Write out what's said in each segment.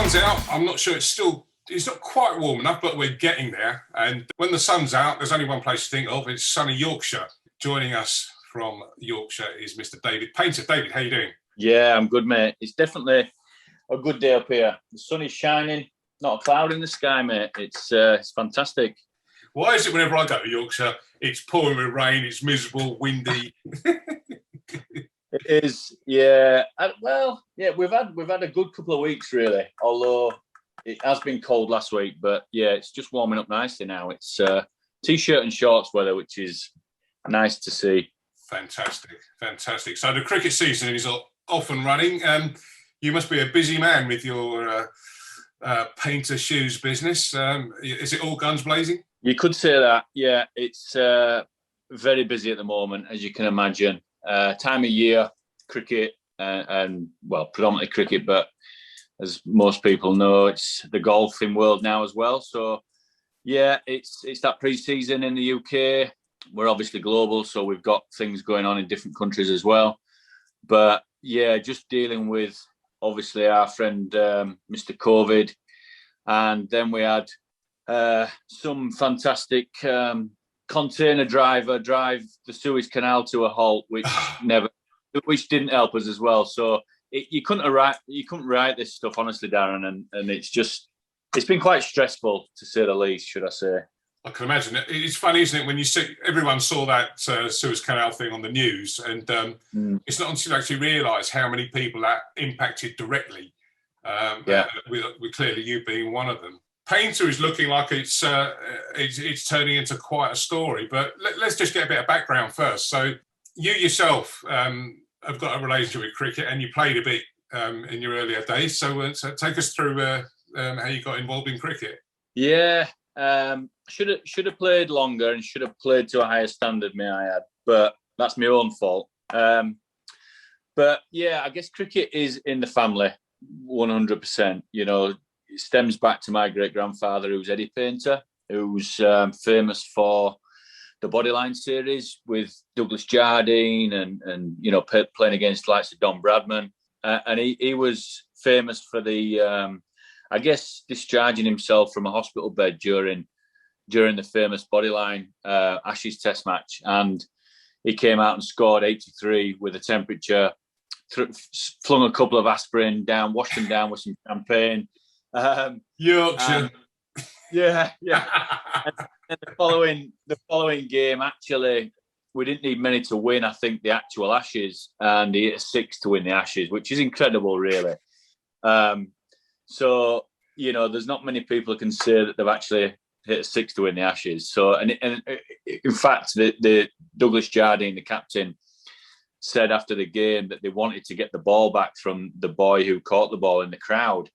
sun's out. I'm not sure it's not quite warm enough, but we're getting there. And when the sun's out, there's only one place to think of. It's sunny Yorkshire. Joining us from Yorkshire is Mr. David Paynter. David, how you doing? Yeah, I'm good, mate. It's definitely a good day up here. The sun is shining, not a cloud in the sky, mate. It's fantastic. Why is it whenever I go to Yorkshire, it's pouring with rain, it's miserable, windy? It is, yeah. We've had a good couple of weeks, really. Although it has been cold last week, but yeah, it's just warming up nicely now. It's t-shirt and shorts weather, which is nice to see. Fantastic. So the cricket season is off and running. You must be a busy man with your Paynter shoes business. Is it all guns blazing? You could say that. Yeah, it's very busy at the moment, as you can imagine. Time of year, cricket, and predominantly cricket, but as most people know, it's the golfing world now as well. So, yeah, it's that pre-season in the UK. We're obviously global, so we've got things going on in different countries as well. But, yeah, just dealing with, obviously, our friend Mr. COVID. And then we had some fantastic container driver drive the Suez Canal to a halt, which didn't help us as well. So you couldn't write this stuff, honestly, Darren, and it's been quite stressful, to say the least, should I say. I can imagine. It's funny, isn't it, when you see everyone saw that Suez Canal thing on the news, and it's not until you actually realise how many people that impacted directly. With clearly you being one of them. Paynter is looking like it's turning into quite a story, but let's just get a bit of background first. So you yourself have got a relationship with cricket, and you played a bit in your earlier days. So take us through how you got involved in cricket. Yeah, should have played longer and should have played to a higher standard, may I add. But that's my own fault. But yeah, I guess cricket is in the family, 100%. You know, it stems back to my great-grandfather, who's Eddie Paynter, who's famous for the Bodyline series with Douglas Jardine and you know, playing against the likes of Don Bradman. And he was famous for the, I guess, discharging himself from a hospital bed during the famous Bodyline Ashes Test match. And he came out and scored 83 with a temperature, flung a couple of aspirin down, washed them down with some champagne. Yorkshire. Yeah. And the following game, actually, we didn't need many to win, I think, the actual Ashes, and he hit a 6 to win the Ashes, which is incredible, really. So, you know, there's not many people who can say that they've actually hit a 6 to win the Ashes. So, and in fact, the Douglas Jardine, the captain, said after the game that they wanted to get the ball back from the boy who caught the ball in the crowd.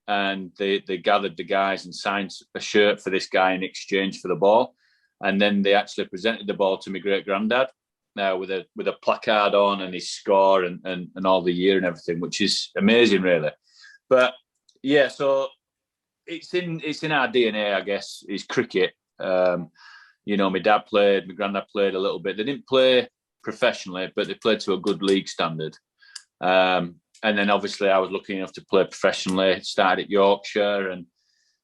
And they gathered the guys and signed a shirt for this guy in exchange for the ball. And then they actually presented the ball to my great-granddad with a placard on and his score and all the year and everything, which is amazing, really. But yeah, so it's in our DNA, I guess, is cricket. You know, my dad played, my granddad played a little bit. They didn't play professionally, but they played to a good league standard. And then obviously I was lucky enough to play professionally. Started at Yorkshire and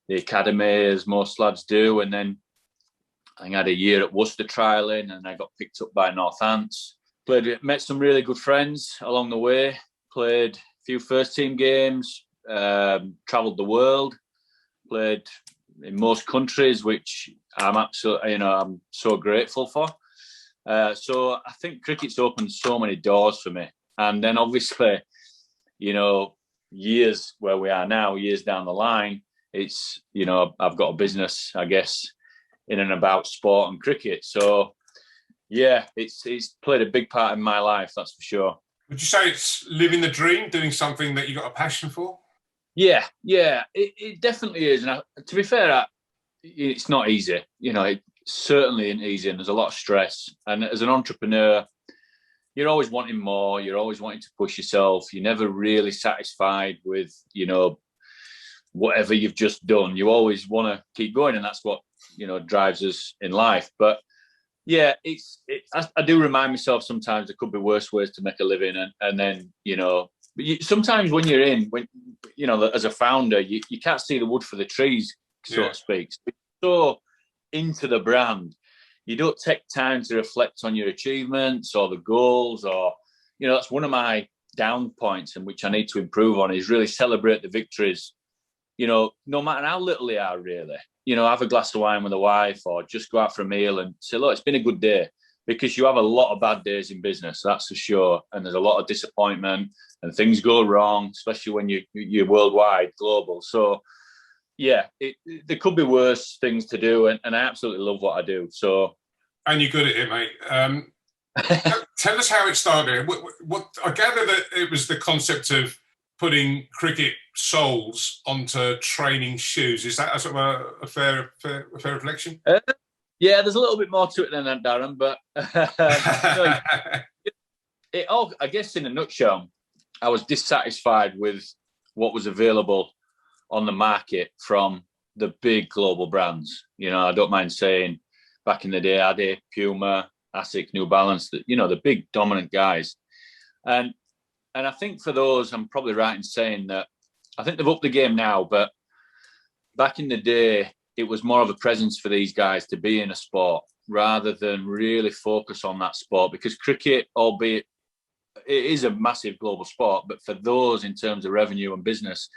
the academy, as most lads do. And then I think I had a year at Worcester trialling, and I got picked up by Northants. Met some really good friends along the way. Played a few first team games. Travelled the world. Played in most countries, which I'm absolutely, I'm so grateful for. So I think cricket's opened so many doors for me. And then obviously, you know, years where we are now, years down the line, it's, you know, I've got a business, I guess, in and about sport and cricket. So, yeah, it's played a big part in my life, that's for sure. Would you say it's living the dream, doing something that you got a passion for? Yeah, it definitely is. And to be fair, it's not easy. You know, it certainly isn't easy, and there's a lot of stress. And as an entrepreneur, you're always wanting more. You're always wanting to push yourself. You're never really satisfied with, you know, whatever you've just done. You always want to keep going, and that's what, you know, drives us in life. But yeah, I do remind myself sometimes there could be worse ways to make a living, and then, you know, But sometimes when you're in, when you know, as a founder, you can't see the wood for the trees, so to speak. So into the brand, you don't take time to reflect on your achievements or the goals, or you know, that's one of my down points, and which I need to improve on, is really celebrate the victories. You know, no matter how little they are, really. You know, have a glass of wine with a wife, or just go out for a meal and say, look, it's been a good day. Because you have a lot of bad days in business, that's for sure. And there's a lot of disappointment and things go wrong, especially when you're worldwide, global. So, yeah, there could be worse things to do. And I absolutely love what I do. So, and you're good at it, mate. Tell us how it started. What I gather that it was the concept of putting cricket soles onto training shoes. Is that a sort of a fair reflection? Yeah, there's a little bit more to it than that, Darren. But it all, I guess, in a nutshell, I was dissatisfied with what was available on the market from the big global brands. You know, I don't mind saying, back in the day, Adi, Puma, Asics, New Balance, the big dominant guys. And I think for those, I'm probably right in saying that I think they've upped the game now, but back in the day, it was more of a presence for these guys to be in a sport rather than really focus on that sport, because cricket, albeit it is a massive global sport, but for those, in terms of revenue and business,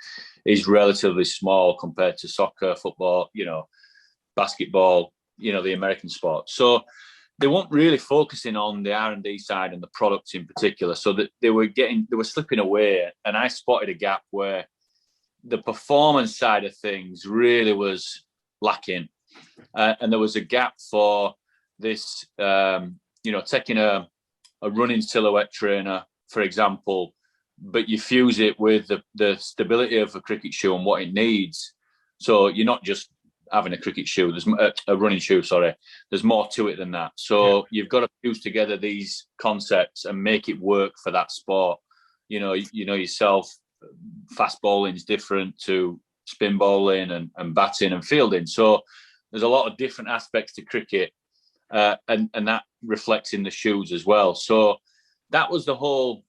is relatively small compared to soccer, football, basketball, the American sport. So they weren't really focusing on the R&D side and the products in particular, so that they were slipping away. And I spotted a gap where the performance side of things really was lacking, and there was a gap for this, taking a running silhouette trainer, for example, but you fuse it with the stability of a cricket shoe and what it needs. So you're not just having a cricket shoe, there's a running shoe, sorry, there's more to it than that. So you've got to fuse together these concepts and make it work for that sport. You know yourself, fast bowling is different to spin bowling and batting and fielding. So there's a lot of different aspects to cricket, and that reflects in the shoes as well. So that was the whole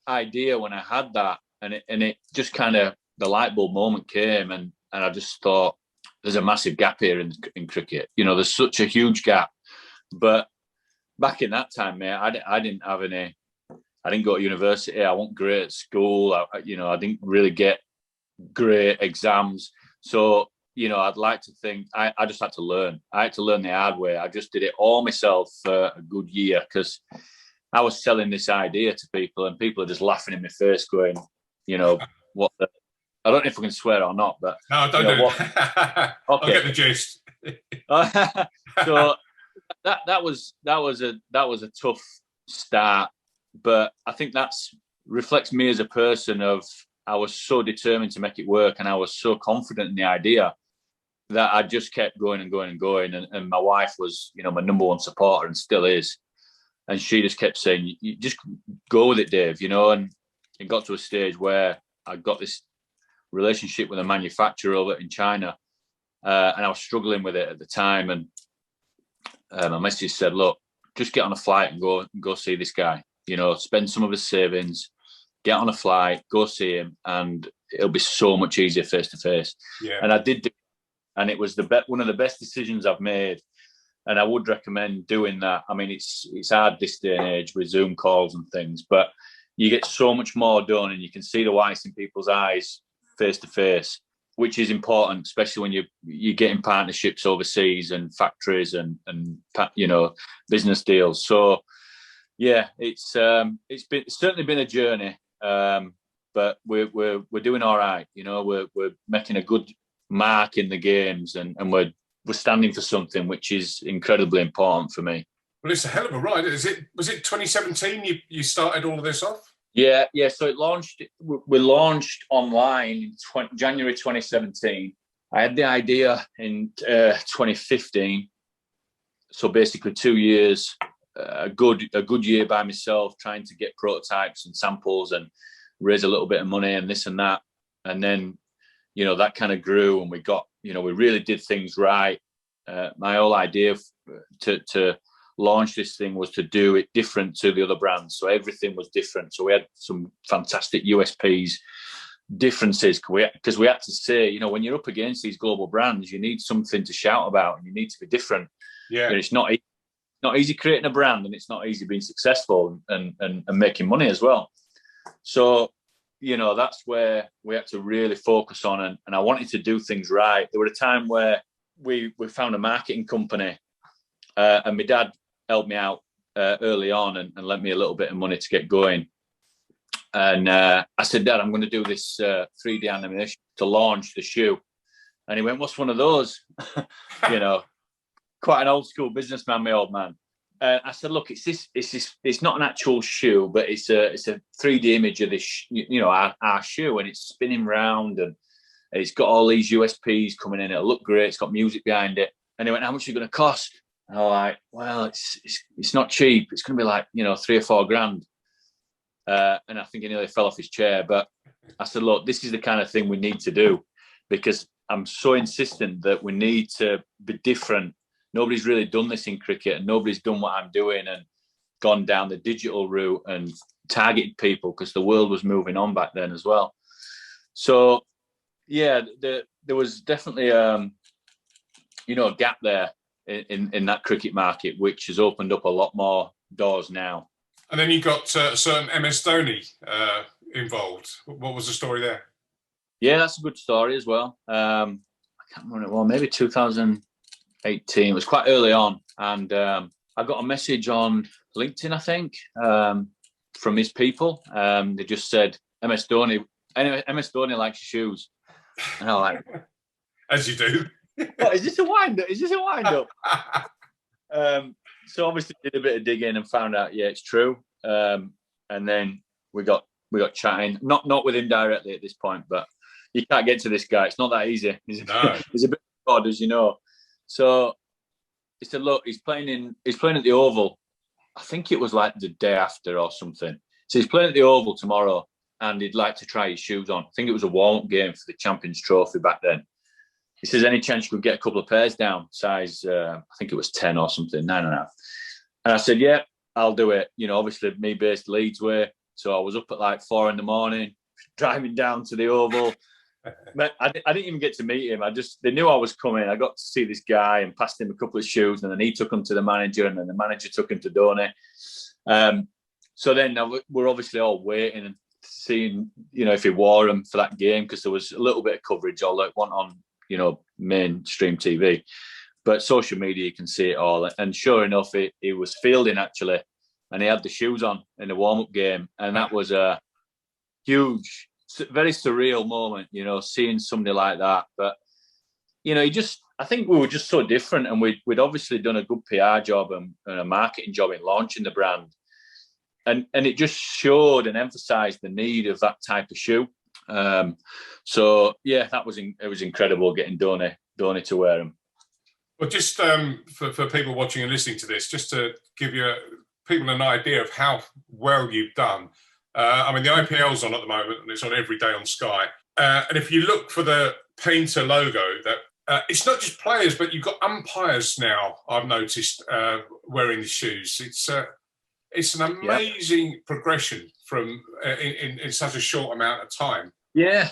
idea when I had that, and it just kind of, the light bulb moment came, and I just thought, there's a massive gap here in cricket. There's such a huge gap. But back in that time, mate, I didn't have any. I didn't go to university. I wasn't great at school. I didn't really get great exams. So, I'd like to think I just had to learn. I had to learn the hard way. I just did it all myself for a good year, because I was selling this idea to people, and people are just laughing in my face going, what the... I don't know if we can swear or not, but... No, don't do it. Okay. I'll get the gist. So that was a tough start, but I think that's reflects me as a person. I was so determined to make it work, and I was so confident in the idea that I just kept going and going and going. And my wife was, my number one supporter, and still is. And she just kept saying, you just go with it, Dave, and it got to a stage where I got this relationship with a manufacturer over in China, and I was struggling with it at the time. And my message said, look, just get on a flight and go see this guy, spend some of his savings, get on a flight, go see him, and it'll be so much easier face to face. And I did, and it was one of the best decisions I've made. And I would recommend doing that. I mean, it's hard this day and age with Zoom calls and things, but you get so much more done, and you can see the whites in people's eyes face to face, which is important, especially when you get in partnerships overseas and factories and business deals. So yeah, it's certainly been a journey, but we're doing all right. We're making a good mark in the games, and we're standing for something which is incredibly important for me. Well, it's a hell of a ride. Was it 2017 you started all of this off? Yeah. So we launched online in January 2017. I had the idea in 2015. So basically 2 years, a good year by myself, trying to get prototypes and samples and raise a little bit of money and this and that. And then, that kind of grew, and we got, we really did things right. My whole idea to launched this thing was to do it different to the other brands. So everything was different. So we had some fantastic USPs, differences, because we had to say, you know, when you're up against these global brands, you need something to shout about and you need to be different. Yeah. And it's not easy creating a brand, and it's not easy being successful and making money as well. So, you know, that's where we had to really focus on, and I wanted to do things right. There were a time where we found a marketing company, and my dad helped me out early on and lent me a little bit of money to get going. And I said, Dad, I'm going to do this 3D animation to launch the shoe. And he went, what's one of those? You know, quite an old school businessman, my old man. I said, look, it's not an actual shoe, but it's a 3D image of this, you know, our shoe, and it's spinning round and it's got all these USPs coming in. It'll look great. It's got music behind it. And he went, how much is it going to cost? And I'm like, well, it's not cheap. It's going to be like, you know, $3 or $4 grand. And I think he nearly fell off his chair. But I said, look, this is the kind of thing we need to do, because I'm so insistent that we need to be different. Nobody's really done this in cricket, and nobody's done what I'm doing and gone down the digital route and targeted people, because the world was moving on back then as well. So, yeah, there was definitely, you know, a gap there in that cricket market, which has opened up a lot more doors now. And then you got a certain MS Dhoni involved. What was the story there? Yeah, that's a good story as well. I can't remember when it was, maybe 2018. It was quite early on. And I got a message on LinkedIn, I think, from his people. They just said, MS Dhoni likes your shoes. And I'm like, as you do. What, is this a wind up? Is this a wind up? So obviously did a bit of digging and found out, yeah, it's true. And then we got chatting, not with him directly at this point, but you can't get to this guy. It's not that easy. He's a bit odd, as you know. So he said, look, he's playing at the Oval. I think it was like the day after or something. So he's playing at the Oval tomorrow, and he'd like to try his shoes on. I think it was a warm-up game for the Champions Trophy back then. He says, any chance you could get a couple of pairs down, size, I think it was 10 or something, 9.5. And I said, yeah, I'll do it. You know, obviously me based Leeds way. So I was up at like 4 a.m, driving down to the Oval. I didn't even get to meet him. They knew I was coming. I got to see this guy and passed him a couple of shoes, and then he took them to the manager, and then the manager took him to Dhoni. So then we're obviously all waiting and seeing, you know, if he wore them for that game, because there was a little bit of coverage, although it wasn't on, you know, mainstream TV. But social media, you can see it all. And sure enough, he was fielding, actually, and he had the shoes on in the warm-up game. And that was a huge, very surreal moment, you know, seeing somebody like that. But, you know, I think we were just so different, and we'd obviously done a good PR job and a marketing job in launching the brand. And it just showed and emphasised the need of that type of shoe. So, yeah, it was incredible getting Dhoni to wear them. Well, just for people watching and listening to this, just to give people an idea of how well you've done. I mean, the IPL's on at the moment, and it's on every day on Sky. And if you look for the Paynter logo, that it's not just players, but you've got umpires now, I've noticed, wearing the shoes. It's an amazing progression from in such a short amount of time. Yeah.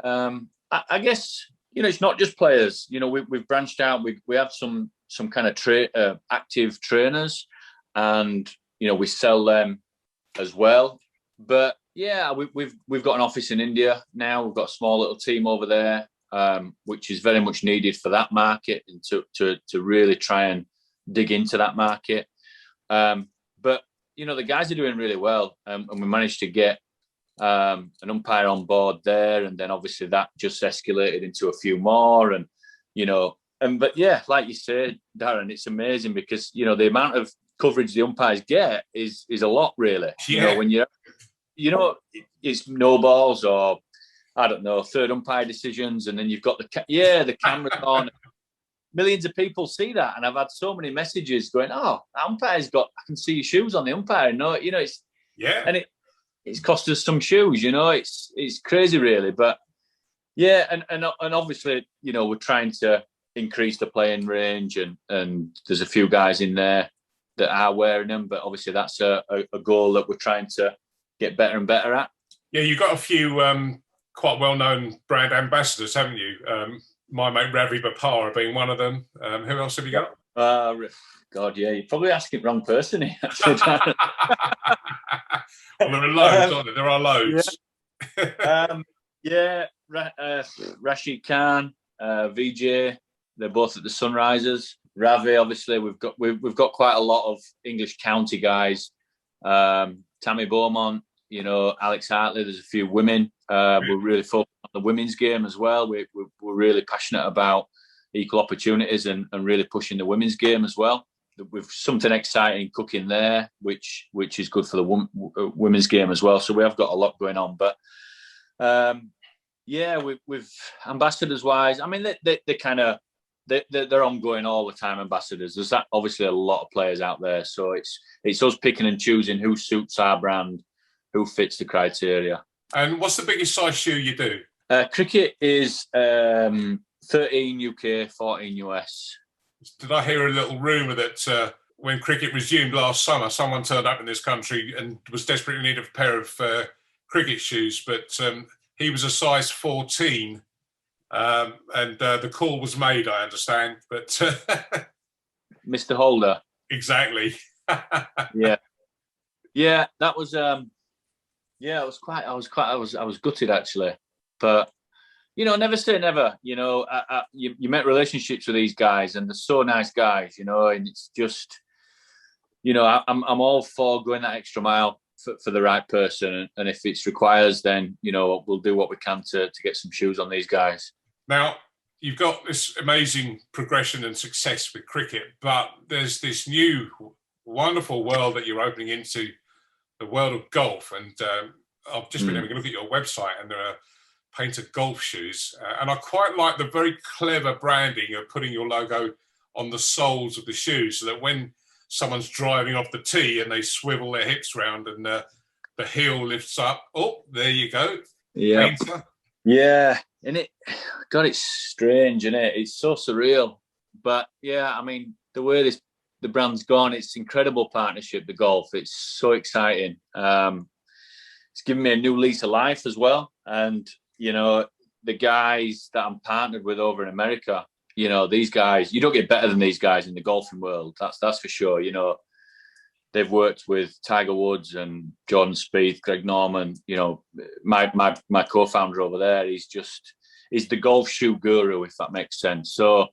I guess, you know, it's not just players. You know, we've branched out. We have some kind of active trainers, and you know, we sell them as well. But yeah, we've got an office in India now. We've got a small little team over there, which is very much needed for that market, and to really try and dig into that market. But you know, the guys are doing really well, and we managed to get an umpire on board there, and then obviously that just escalated into a few more, and you know, but yeah, like you said, Darren, it's amazing, because you know, the amount of coverage the umpires get is a lot, really. Yeah. You know, when you it's no balls, or I don't know, third umpire decisions, and then you've got the cameras on. Millions of people see that, and I've had so many messages going, "Oh, the umpire's I can see your shoes on the umpire." No, you know, and it's cost us some shoes. You know, it's crazy, really. But yeah, and obviously, you know, we're trying to increase the playing range, and there's a few guys in there that are wearing them, but obviously that's a goal that we're trying to get better and better at. Yeah, you've got a few quite well-known brand ambassadors, haven't you? My mate Ravi Bapara being one of them. Who else have you got? God, yeah, you're probably asking the wrong person here. Well, there are loads, aren't there? There are loads. Rashid Khan, VJ, they're both at the Sunrisers. Ravi, obviously, we've got quite a lot of English county guys. Tammy Beaumont, Alex Hartley. There's a few women. We're really focused on the women's game as well. We're really passionate about equal opportunities and really pushing the women's game as well. We've something exciting cooking there, which is good for the women's game as well. So we have got a lot going on. But we've ambassadors wise. I mean, they're ongoing all the time. Ambassadors. There's obviously a lot of players out there, so it's us picking and choosing who suits our brand, who fits the criteria. And what's the biggest size shoe you do? Cricket is 13 UK, 14 US. Did I hear a little rumour that when cricket resumed last summer, someone turned up in this country and was desperately in need of a pair of cricket shoes, but he was a size 14, and the call was made, I understand. But Mr. Holder. Exactly. Yeah, that was. I was gutted actually, but never say never. You make relationships with these guys, and they're so nice guys. And it's just, I'm all for going that extra mile for the right person, and if it requires, then we'll do what we can to get some shoes on these guys. Now, you've got this amazing progression and success with cricket, but there's this new wonderful world that you're opening into, the world of golf. And I've just been having a look at your website, and there are Paynter golf shoes. And I quite like the very clever branding of putting your logo on the soles of the shoes, so that when someone's driving off the tee and they swivel their hips round and the heel lifts up, oh, there you go. Yeah. Paynter. Yeah. And it's strange, isn't it? It's so surreal. But yeah, I mean, the way the brand's gone, it's incredible partnership, the golf. It's so exciting. It's given me a new lease of life as well. And, the guys that I'm partnered with over in America, these guys, you don't get better than these guys in the golfing world. That's for sure. They've worked with Tiger Woods and Jordan Spieth, Greg Norman. My co-founder over there, he's the golf shoe guru, if that makes sense. So,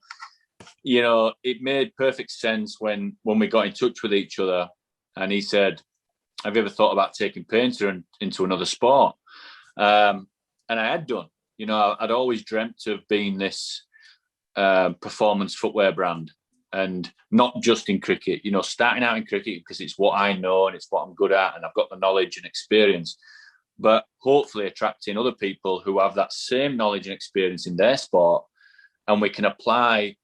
it made perfect sense when we got in touch with each other, and he said, "Have you ever thought about taking Paynter into another sport?" And I had done. I'd always dreamt of being this performance footwear brand, and not just in cricket. Starting out in cricket because it's what I know and it's what I'm good at, and I've got the knowledge and experience. But hopefully attracting other people who have that same knowledge and experience in their sport, and we can apply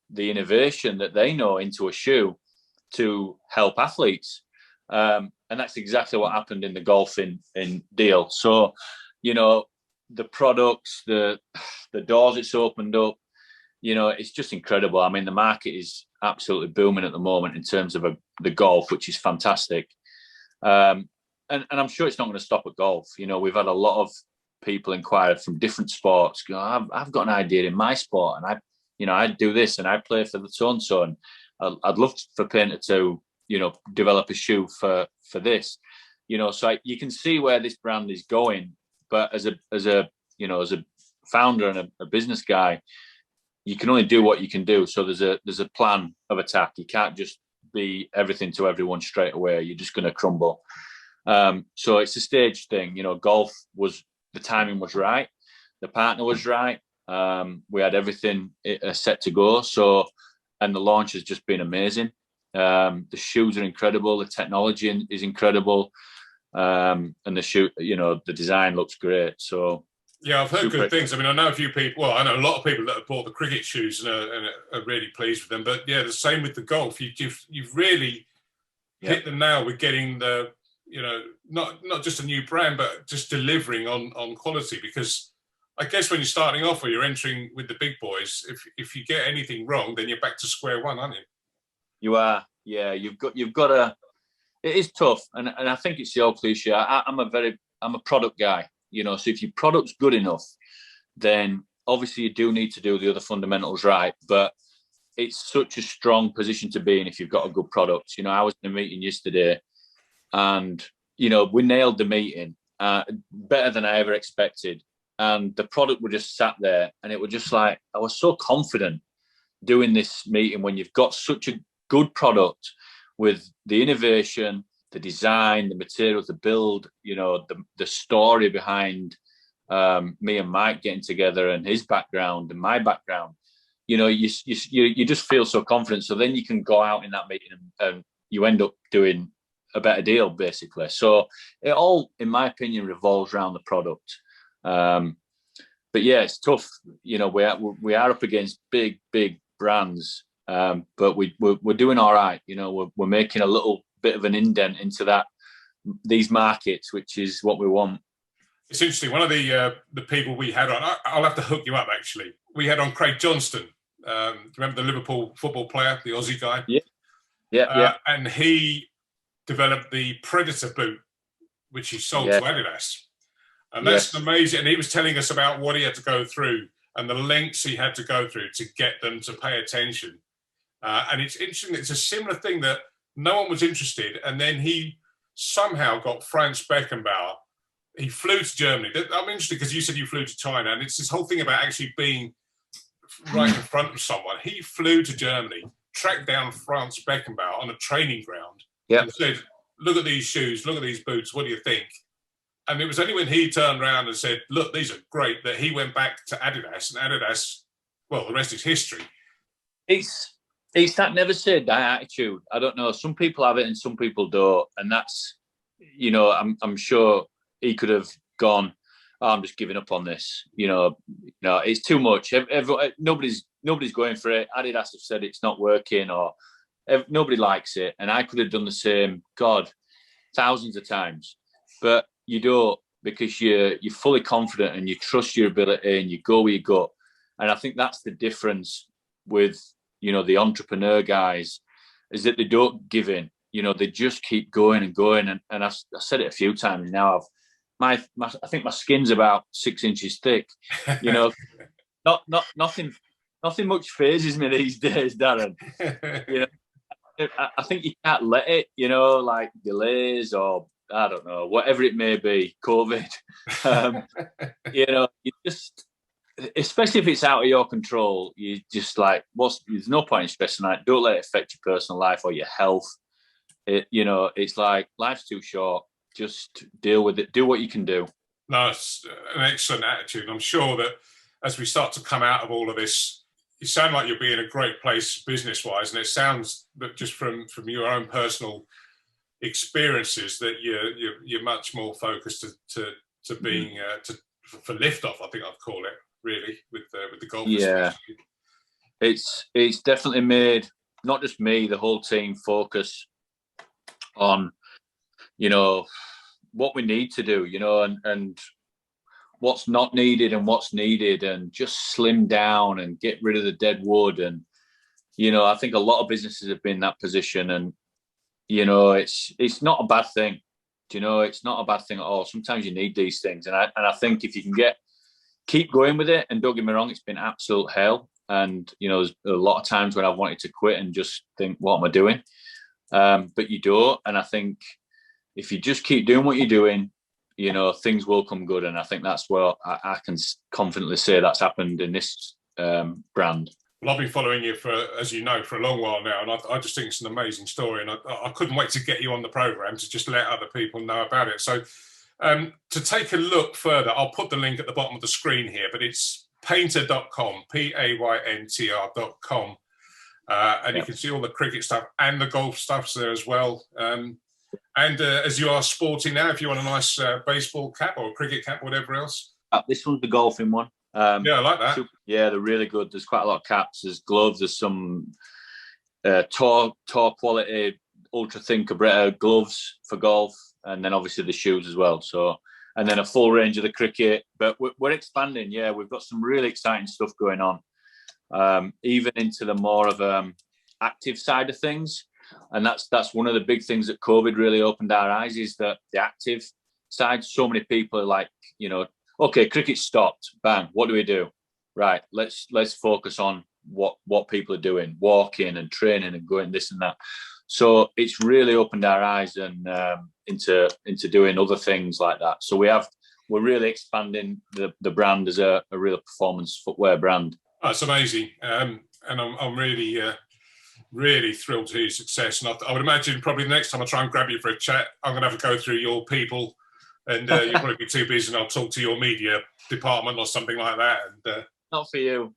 the innovation that they know into a shoe to help athletes. And that's exactly what happened in the golfing deal. So, the products, the doors it's opened up, it's just incredible. I mean, the market is absolutely booming at the moment in terms of the golf, which is fantastic. And I'm sure it's not going to stop at golf. We've had a lot of people inquire from different sports. I've got an idea in my sport, and I do this, and I play for the so-and-so, and I'd love for Paynter to, develop a shoe for this. So you can see where this brand is going. But as a founder and a business guy, you can only do what you can do. So there's a plan of attack. You can't just be everything to everyone straight away. You're just going to crumble. So it's a stage thing. Golf the timing was right. The partner was right. We had everything set to go. So, and the launch has just been amazing. The shoes are incredible. The technology is incredible. And the shoe, the design looks great. So yeah, I've heard good things. I mean, I know a few people. Well, I know a lot of people that have bought the cricket shoes and are really pleased with them. But yeah, the same with the golf. You've really hit the nail with getting not just a new brand, but just delivering on quality. Because I guess when you're starting off or you're entering with the big boys, if you get anything wrong, then you're back to square one, aren't you? You are, yeah. You've got to. It is tough, and I think it's the old cliche. I'm a product guy, you know. So if your product's good enough, then obviously you do need to do the other fundamentals right. But it's such a strong position to be in if you've got a good product. You know, I was in a meeting yesterday, and you know, we nailed the meeting better than I ever expected. And the product was just sat there, and it was just like, I was so confident doing this meeting when you've got such a good product with the innovation, the design, the materials, the build, you know, the story behind me and Mike getting together and his background and my background. You know, you just feel so confident. So then you can go out in that meeting and you end up doing a better deal, basically. So it all, in my opinion, revolves around the product. But yeah, it's tough. You know, we are up against big brands, but we're doing all right. You know, we're making a little bit of an indent into these markets, which is what we want. It's interesting. One of the people we had on, I'll have to hook you up. Actually, we had on Craig Johnston. Remember the Liverpool football player, the Aussie guy? Yeah. And he developed the Predator boot, which he sold to Adidas. And that's amazing. And he was telling us about what he had to go through and the lengths he had to go through to get them to pay attention. And it's interesting. It's a similar thing that no one was interested. And then he somehow got Franz Beckenbauer. He flew to Germany. I'm interested because you said you flew to China. And it's this whole thing about actually being right in front of someone. He flew to Germany, tracked down Franz Beckenbauer on a training ground and said, look at these shoes, look at these boots, what do you think? And it was only when he turned around and said, look, these are great, that he went back to Adidas. And Adidas, well, the rest is history. It's that never say die attitude. I don't know. Some people have it and some people don't. And that's, you know, I'm sure he could have gone, oh, I'm just giving up on this. You know, it's too much. Nobody's going for it. Adidas have said it's not working, or nobody likes it. And I could have done the same, God, thousands of times. But you don't, because you're fully confident and you trust your ability and you go where you go. And I think that's the difference with, you know, the entrepreneur guys, is that they don't give in. You know, they just keep going and going. And I've said it a few times now. I think my skin's about 6 inches thick. You know, nothing much phases me these days, Darren. You know, I think you can't let it. You know, like delays or I don't know, whatever it may be, COVID. You know, you just, especially if it's out of your control, you just like, there's no point in stressing that. Don't let it affect your personal life or your health. You know, it's like life's too short. Just deal with it. Do what you can do. No, it's an excellent attitude. I'm sure that as we start to come out of all of this, you sound like you'll be in a great place business-wise, and it sounds that just from your own personal experiences that you're much more focused to being for liftoff. I think I'd call it really with the golf. Yeah, it's definitely made not just me, the whole team focus on, you know, what we need to do, you know, and what's not needed and what's needed, and just slim down and get rid of the dead wood. And, you know, I think a lot of businesses have been in that position, and, you know, it's not a bad thing. You know, it's not a bad thing at all. Sometimes you need these things. And I think if you can keep going with it, and don't get me wrong, it's been absolute hell. And, you know, there's a lot of times when I've wanted to quit and just think, what am I doing? But you don't. And I think if you just keep doing what you're doing, you know, things will come good. And I think that's what I can confidently say that's happened in this brand. Well, I've been following you as you know, for a long while now, and I just think it's an amazing story, and I couldn't wait to get you on the programme to just let other people know about it. So to take a look further, I'll put the link at the bottom of the screen here, but it's paynter.com, PAYNTR.com, and you can see all the cricket stuff and the golf stuff's there as well. And as you are sporting now, if you want a nice baseball cap or a cricket cap, whatever else. This one's the golfing one. Yeah, I like that. Yeah, they're really good. There's quite a lot of caps. There's gloves. There's some tour quality, ultra thin cabretta gloves for golf, and then obviously the shoes as well. So and then a full range of the cricket. But we're expanding. Yeah, we've got some really exciting stuff going on, even into the more of active side of things. And that's one of the big things that COVID really opened our eyes, is that the active side. So many people are like, okay, cricket stopped. Bang. What do we do? Right. Let's focus on what people are doing, walking and training and going this and that. So it's really opened our eyes and into doing other things like that. So we're really expanding the brand as a real performance footwear brand. Oh, it's amazing, and I'm really really thrilled to hear your success. And I would imagine probably the next time I try and grab you for a chat, I'm going to have to go through your people, and you'll probably be too busy, and I'll talk to your media department or something like that. And not for you.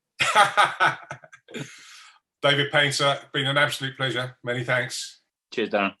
David Paynter, been an absolute pleasure. Many thanks. Cheers, Darren.